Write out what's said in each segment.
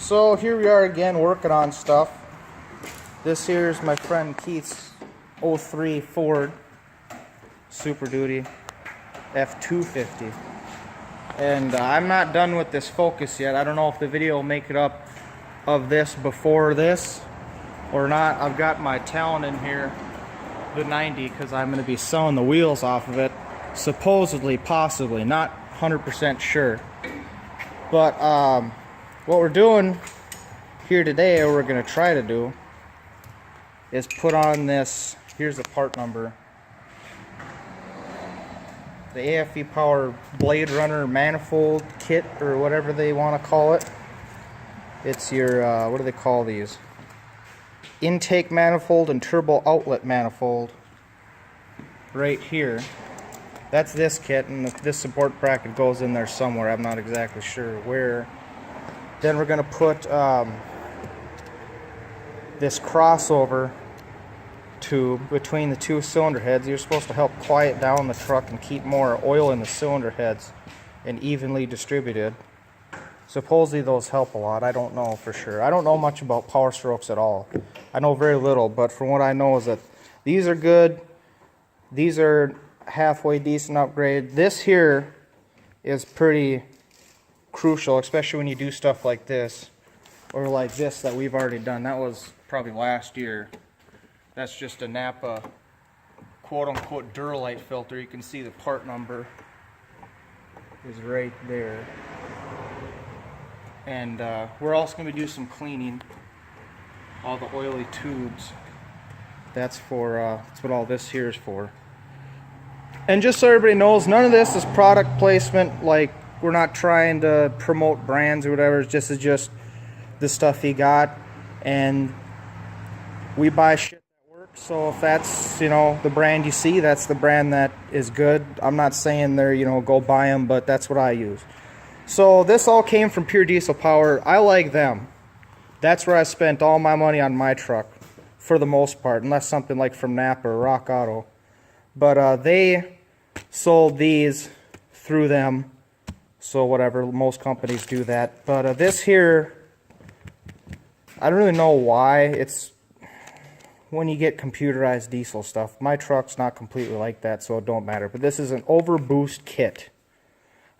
So here we are again working on stuff. This here is my friend Keith's 03 Ford Super Duty F250. And I'm not done with this Focus yet. I don't know if the video will make it up of this before this or not. I've got my Talon in here, the 90, because I'm going to be selling the wheels off of it. Supposedly, possibly, not 100% sure. But what we're doing here today, or we're going to try to do, is put on this, here's the part number, the AFE Power Blade Runner manifold kit, or whatever they want to call it. It's your, what do they call these? Intake manifold and turbo outlet manifold. Right here. That's this kit, and this support bracket goes in there somewhere. I'm not exactly sure where. Then we're going to put this crossover tube between the two cylinder heads. You're supposed to help quiet down the truck and keep more oil in the cylinder heads and evenly distributed. Supposedly those help a lot. I don't know for sure. I don't know much about Powerstrokes at all. I know very little, but from what I know is that these are good. These are halfway decent upgrade. This here is pretty crucial, especially when you do stuff like this, or like this that we've already done. That was probably last year. That's just a Napa quote-unquote Duralite filter. You can see the part number is right there. And we're also going to do some cleaning, all the oily tubes. That's for that's what all this here is for. And just so everybody knows, none of this is product placement. Like, we're not trying to promote brands or whatever. It's just the stuff he got, and we buy shit that works. So if that's, you know, the brand you see, that's the brand that is good. I'm not saying they're, you know, go buy them, but that's what I use. So this all came from Pure Diesel Power. I like them. That's where I spent all my money on my truck, for the most part, unless something like from Napa or Rock Auto. But they sold these through them, so whatever, most companies do that. But this here, I don't really know why. It's when you get computerized diesel stuff. My truck's not completely like that, so it don't matter. But this is an Overboost Kit.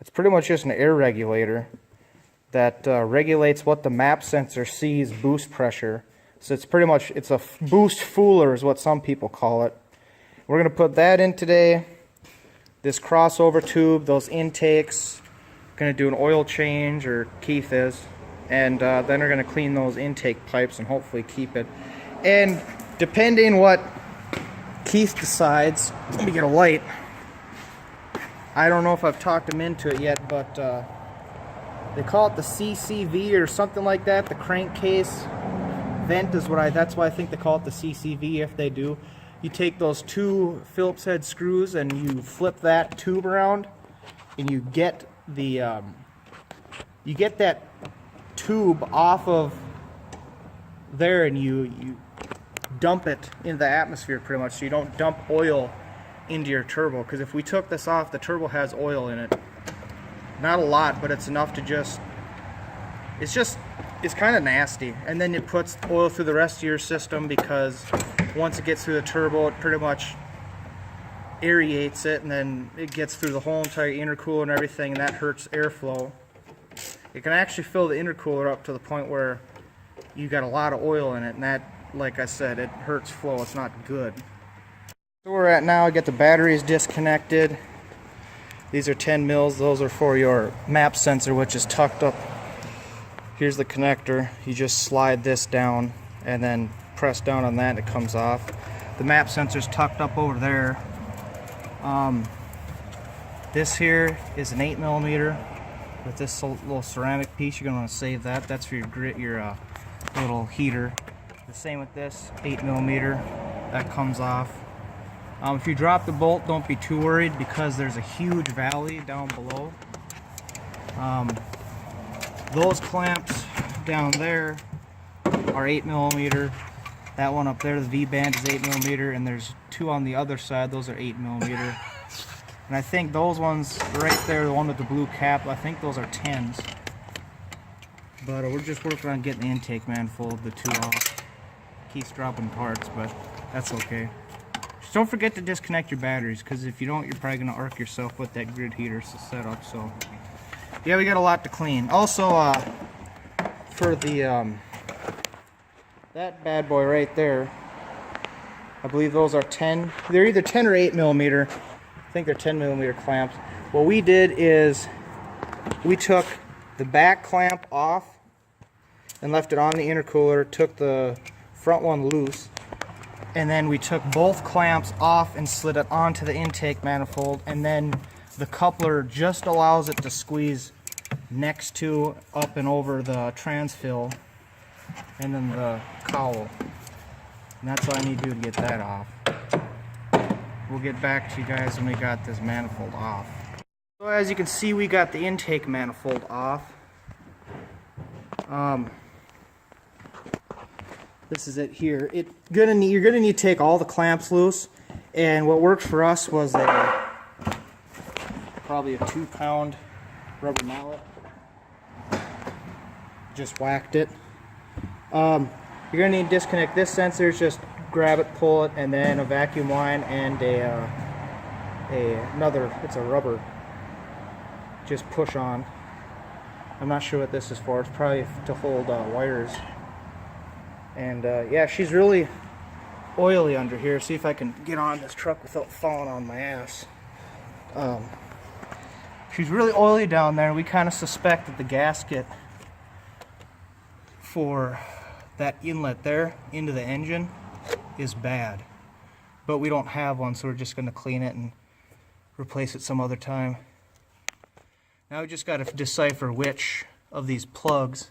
It's pretty much just an air regulator that regulates what the map sensor sees boost pressure. So it's pretty much, it's a boost fooler is what some people call it. We're going to put that in today. This crossover tube, those intakes. Going to do an oil change, or Keith is. And then we're going to clean those intake pipes and hopefully keep it. And depending what Keith decides, let me get a light. I don't know if I've talked him into it yet, but they call it the CCV or something like that. The crankcase vent is what that's why I think they call it the CCV, if they do. You take those two Phillips head screws and you flip that tube around, and you get the you get that tube off of there, and you dump it into the atmosphere pretty much, so you don't dump oil into your turbo. Because if we took this off, the turbo has oil in it. Not a lot, but it's enough to just, it's kind of nasty. And then it puts oil through the rest of your system, because once it gets through the turbo, it pretty much aerates it, and then it gets through the whole entire intercooler and everything, and that hurts airflow. It can actually fill the intercooler up to the point where you got a lot of oil in it, and that, like I said, it hurts flow. It's not good. So we're at now, I get the batteries disconnected. These are 10 mils. Those are for your map sensor, which is tucked up. Here's the connector. You just slide this down and then press down on that and it comes off. The map sensor's tucked up over there. This here is an 8mm with this little ceramic piece. You're going to want to save that. That's for your little heater. The same with this 8mm. That comes off. If you drop the bolt, don't be too worried, because there's a huge valley down below. Those clamps down there are 8mm. That one up there, the V-band, is 8mm, and there's two on the other side. Those are 8mm. And I think those ones right there, the one with the blue cap, I think those are 10s. But we're just working on getting the intake manifold, the two off. Keeps dropping parts, but that's okay. Just don't forget to disconnect your batteries, because if you don't, you're probably going to arc yourself with that grid heater setup. So yeah, we got a lot to clean. Also, for the that bad boy right there, I believe those are 10. They're either 10 or 8 millimeter. I think they're 10 millimeter clamps. What we did is we took the back clamp off and left it on the intercooler, took the front one loose, and then we took both clamps off and slid it onto the intake manifold, and then the coupler just allows it to squeeze next to, up and over the transfill, and then the cowl. And that's all I need to do to get that off. We'll get back to you guys when we got this manifold off. So as you can see, we got the intake manifold off. This is it here. You're gonna need to take all the clamps loose, and what worked for us was probably a 2-pound rubber mallet. Just whacked it. You're gonna need to disconnect this sensor. Just grab it, pull it, and then a vacuum line and another. It's a rubber. Just push on. I'm not sure what this is for. It's probably to hold wires. And yeah, she's really oily under here. See if I can get on this truck without falling on my ass. She's really oily down there. We kind of suspect that the gasket for that inlet there into the engine is bad. But we don't have one, so we're just going to clean it and replace it some other time. Now we just got to decipher which of these plugs.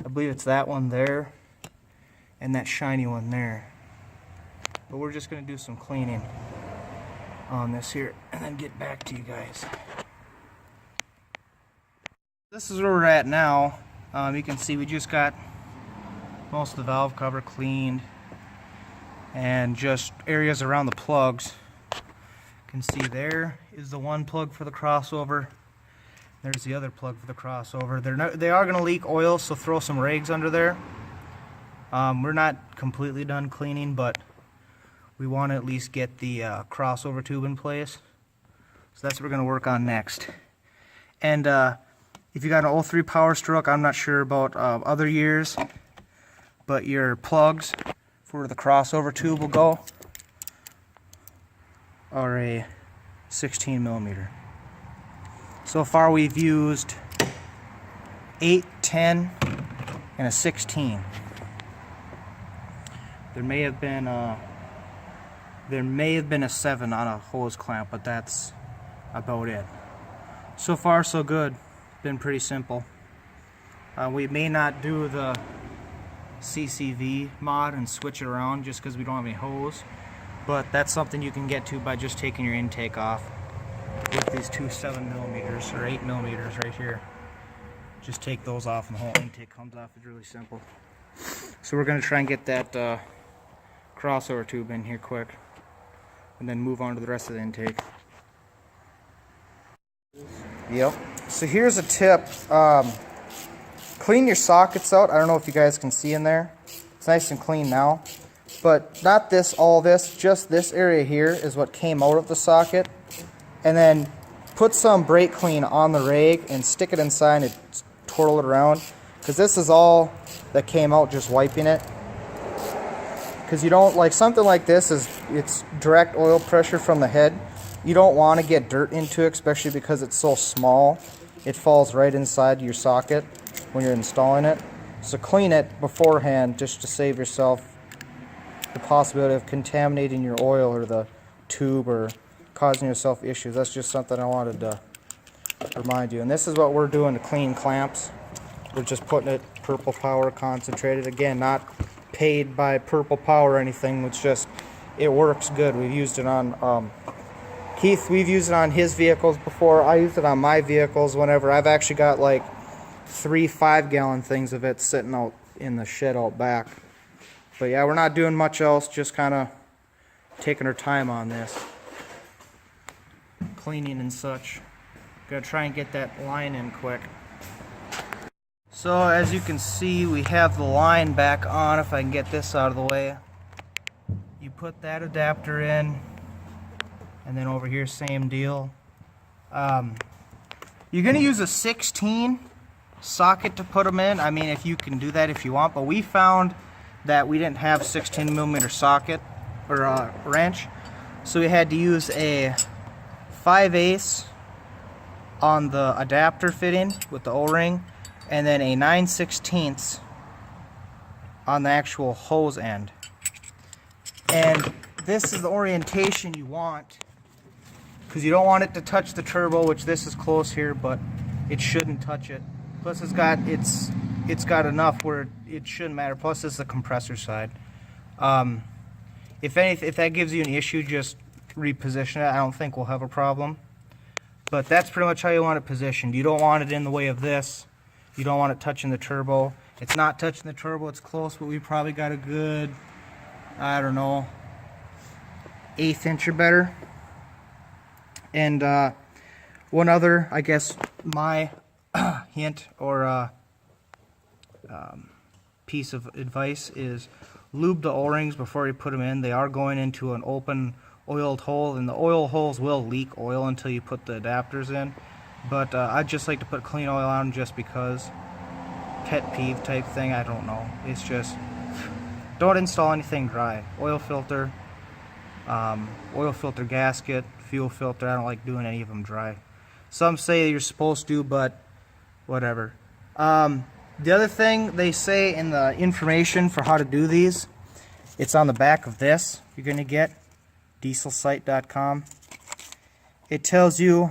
I believe it's that one there and that shiny one there. But we're just going to do some cleaning on this here and then get back to you guys. This is where we're at now. You can see we just got most of the valve cover cleaned and just areas around the plugs. You can see there is the one plug for the crossover. There's the other plug for the crossover. They are going to leak oil, so throw some rags under there. We're not completely done cleaning, but we want to at least get the crossover tube in place. So that's what we're going to work on next. And if you got an 03 Powerstroke, I'm not sure about other years, but your plugs for where the crossover tube will go are a 16 millimeter. So far we've used 8, 10, and a 16. There may have been a 7 on a hose clamp, but that's about it. So far so good. Been pretty simple. We may not do the CCV mod and switch it around just because we don't have any hose, but that's something you can get to by just taking your intake off with these two 7 millimeters or 8 millimeters right here. Just take those off and the whole intake comes off. It's really simple. So we're going to try and get that crossover tube in here quick and then move on to the rest of the intake. Yep. So here's a tip. Clean your sockets out. I don't know if you guys can see in there. It's nice and clean now. But not this, all this, just this area here is what came out of the socket. And then put some brake clean on the rag and stick it inside and twirl it around. Because this is all that came out just wiping it. Because you don't, like something like this it's direct oil pressure from the head. You don't want to get dirt into it, especially because it's so small. It falls right inside your socket when you're installing it. So clean it beforehand just to save yourself the possibility of contaminating your oil or the tube or causing yourself issues. That's just something I wanted to remind you. And this is what we're doing to clean clamps. We're just putting it Purple Power concentrated. Again, not paid by Purple Power or anything. It's just, it works good. We've used it on Keith, we've used it on his vehicles before. I used it on my vehicles whenever. I've actually got like 3 5-gallon things of it sitting out in the shed out back. But yeah, we're not doing much else, just kind of taking our time on this. Cleaning and such. Gotta try and get that line in quick. So as you can see, we have the line back on. If I can get this out of the way, you put that adapter in, and then over here same deal. You're going to use a 16 socket to put them in. I mean, if you can do that if you want, but we found that we didn't have 16mm socket or wrench, so we had to use a 5/8 on the adapter fitting with the O-ring, and then a 9/16 on the actual hose end. And this is the orientation you want, because you don't want it to touch the turbo, which this is close here, but it shouldn't touch it. Plus it's got enough where it shouldn't matter. Plus this is the compressor side. If that gives you an issue, just reposition it. I don't think we'll have a problem. But that's pretty much how you want it positioned. You don't want it in the way of this. You don't want it touching the turbo. It's not touching the turbo, it's close, but we probably got a good, I don't know, 1/8 inch or better. And one other, I guess, my hint or piece of advice is lube the O-rings before you put them in. They are going into an open oiled hole, and the oil holes will leak oil until you put the adapters in. But I'd just like to put clean oil on just because. Pet peeve type thing, I don't know. It's just, don't install anything dry. Oil filter gasket, fuel filter, I don't like doing any of them dry. Some say you're supposed to, but whatever. The other thing they say in the information for how to do these, it's on the back of this you're going to get, dieselsite.com. It tells you,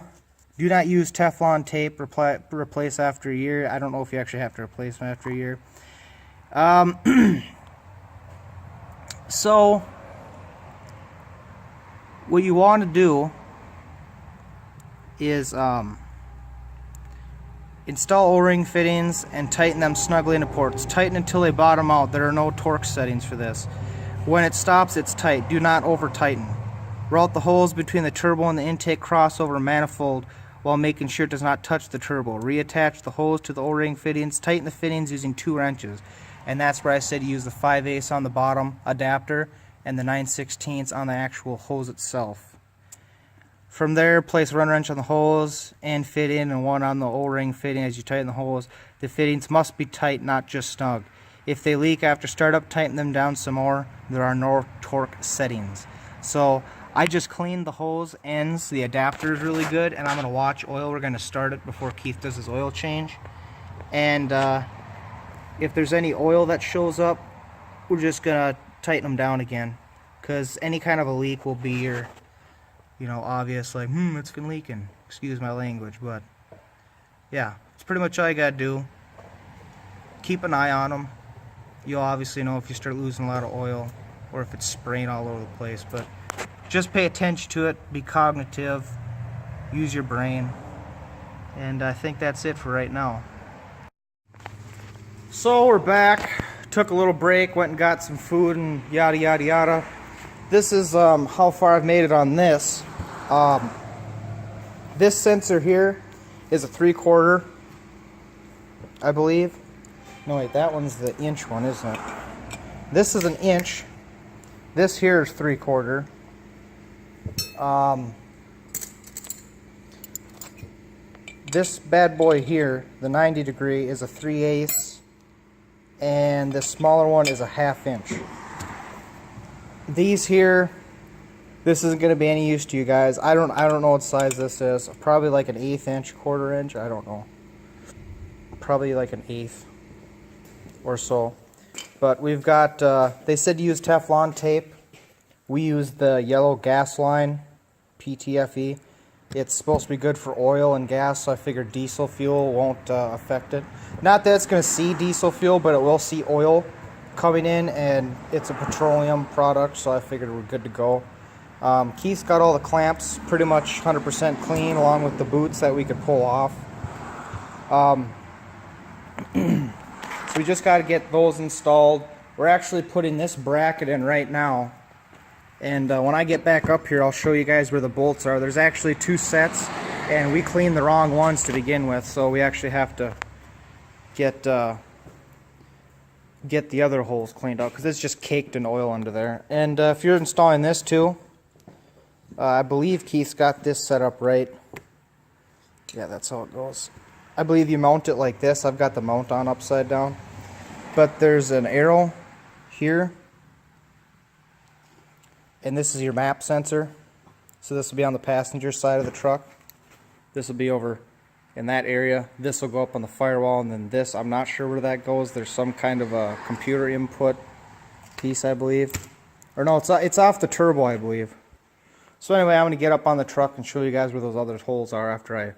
do not use Teflon tape, replace after a year. I don't know if you actually have to replace them after a year. So, what you want to do is install O-ring fittings and tighten them snugly into ports. Tighten until they bottom out. There are no torque settings for this. When it stops, it's tight. Do not over tighten. Route the holes between the turbo and the intake crossover manifold while making sure it does not touch the turbo. Reattach the hose to the O-ring fittings. Tighten the fittings using 2 wrenches. And that's where I said use the 5/8 on the bottom adapter and the 9/16 on the actual hose itself. From there, place a run wrench on the hose and fit in, and one on the O-ring fitting as you tighten the hose. The fittings must be tight, not just snug. If they leak after startup, tighten them down some more. There are no torque settings. So I just cleaned the hose ends. The adapter is really good, and I'm going to watch oil. We're going to start it before Keith does his oil change. And if there's any oil that shows up, we're just going to tighten them down again. Because any kind of a leak will be your, obvious, like, it's been leaking. Excuse my language, but yeah, it's pretty much all you got to do. Keep an eye on them. You'll obviously know if you start losing a lot of oil or if it's spraying all over the place, but just pay attention to it, be cognitive, use your brain, and I think that's it for right now. So we're back, took a little break, went and got some food and yada yada yada. This is how far I've made it on this. This sensor here is a 3/4, I believe. No wait, that one's the inch one, isn't it? This is an inch. This here is 3/4. This bad boy here, the 90 degree, is a 3/8, and the smaller one is a 1/2 inch. These here, this isn't going to be any use to you guys. I don't know what size this is. Probably like an 1/8 inch, 1/4 inch. I don't know. Probably like an 1/8 or so. But we've got. They said to use Teflon tape. We use the yellow gas line, PTFE. It's supposed to be good for oil and gas, so I figured diesel fuel won't affect it. Not that it's going to see diesel fuel, but it will see oil coming in, and it's a petroleum product, so I figured we're good to go. Keith's got all the clamps pretty much 100% clean, along with the boots that we could pull off. So we just got to get those installed. We're actually putting this bracket in right now. And when I get back up here, I'll show you guys where the bolts are. There's actually 2 sets, and we cleaned the wrong ones to begin with, so we actually have to get the other holes cleaned out, because it's just caked in oil under there. And if you're installing this too, I believe Keith's got this set up right. Yeah, that's how it goes. I believe you mount it like this. I've got the mount on upside down. But there's an arrow here. And this is your map sensor. So this will be on the passenger side of the truck. This will be over in that area. This will go up on the firewall, and then this, I'm not sure where that goes. There's some kind of a computer input piece, I believe. Or no, it's off the turbo, I believe. So anyway, I'm going to get up on the truck and show you guys where those other holes are after I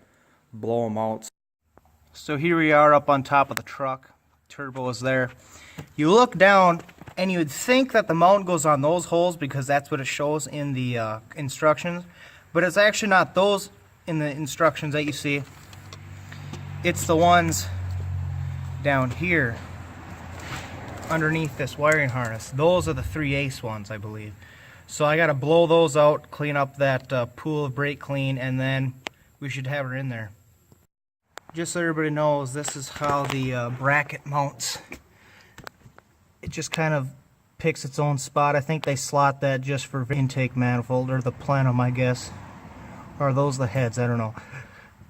blow them out. So here we are up on top of the truck. Turbo is there. You look down and you would think that the mount goes on those holes because that's what it shows in the instructions. But it's actually not those in the instructions that you see. It's the ones down here underneath this wiring harness. Those are the 3 ACE ones, I believe. So I got to blow those out, clean up that pool of brake clean, and then we should have her in there. Just so everybody knows, this is how the bracket mounts. It just kind of picks its own spot. I think they slot that just for intake manifold, or the plenum, I guess. Or are those the heads? I don't know.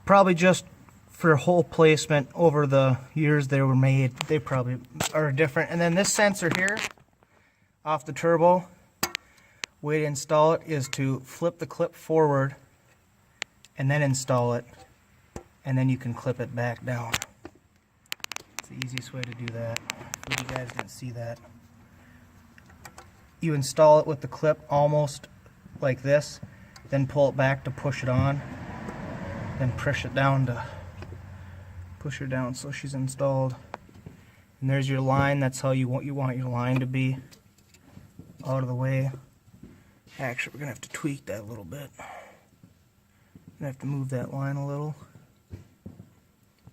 Probably just for hole placement over the years they were made. They probably are different. And then this sensor here, off the turbo, way to install it is to flip the clip forward and then install it, and then you can clip it back down. It's the easiest way to do that. If you guys didn't see that, you install it with the clip almost like this, then pull it back to push it on, then push it down to push her down so she's installed. And there's your line. That's how you want your line to be, out of the way. Actually, we're going to have to tweak that a little bit. Going to have to move that line a little.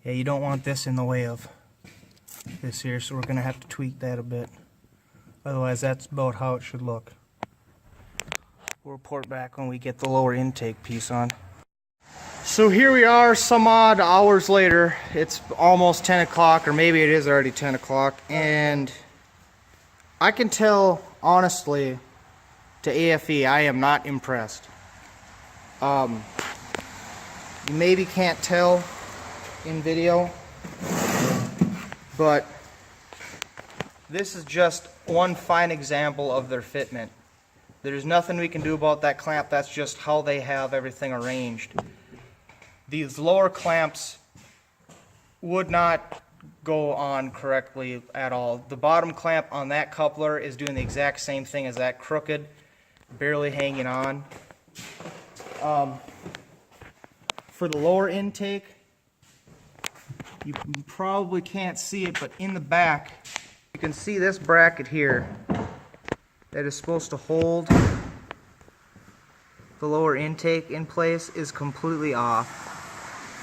Yeah, you don't want this in the way of this here, so we're going to have to tweak that a bit. Otherwise, that's about how it should look. We'll report back when we get the lower intake piece on. So here we are some odd hours later. It's almost 10 o'clock, or maybe it is already 10 o'clock, and I can tell, honestly, to AFE, I am not impressed. You maybe can't tell in video, but this is just one fine example of their fitment. There's nothing we can do about that clamp. That's just how they have everything arranged. These lower clamps would not go on correctly at all. The bottom clamp on that coupler is doing the exact same thing as that, crooked, barely hanging on. For the lower intake, you probably can't see it, but in the back, you can see this bracket here that is supposed to hold the lower intake in place is completely off.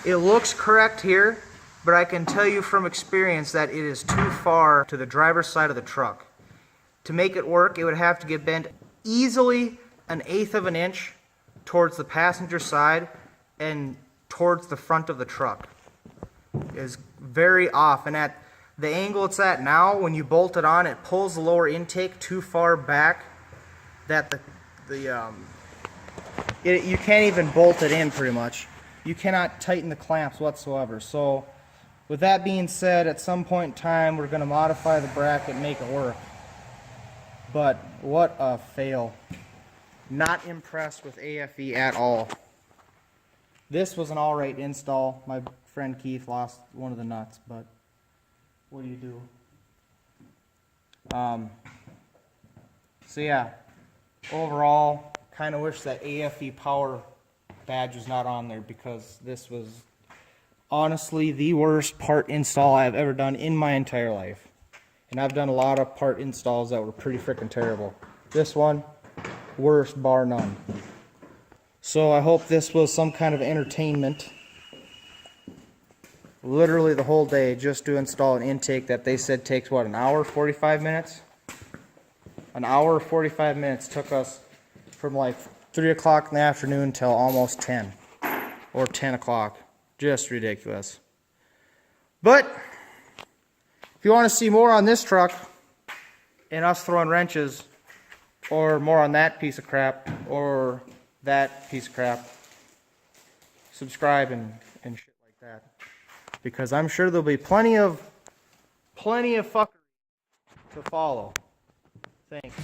It looks correct here, but I can tell you from experience that it is too far to the driver's side of the truck. To make it work, it would have to get bent easily 1/8 of an inch towards the passenger side and towards the front of the truck. It is very off, and at the angle it's at now, when you bolt it on, it pulls the lower intake too far back that you can't even bolt it in pretty much. You cannot tighten the clamps whatsoever. So with that being said, at some point in time we're going to modify the bracket and make it work. But what a fail. Not impressed with AFE at all. This was an alright install. My friend Keith lost one of the nuts, but what do you do? So yeah, overall, kind of wish that AFE Power badge was not on there, because this was honestly the worst part install I've ever done in my entire life. And I've done a lot of part installs that were pretty freaking terrible. This one, worst bar none. So I hope this was some kind of entertainment. Literally the whole day just to install an intake that they said takes, what, an hour, 45 minutes? An hour, 45 minutes took us from like 3 o'clock in the afternoon till almost 10 or 10 o'clock. Just ridiculous. But If you want to see more on this truck and us throwing wrenches, or more on that piece of crap, or that piece of crap, subscribe and shit like that. Because I'm sure there'll be plenty of fuckery to follow. Thanks.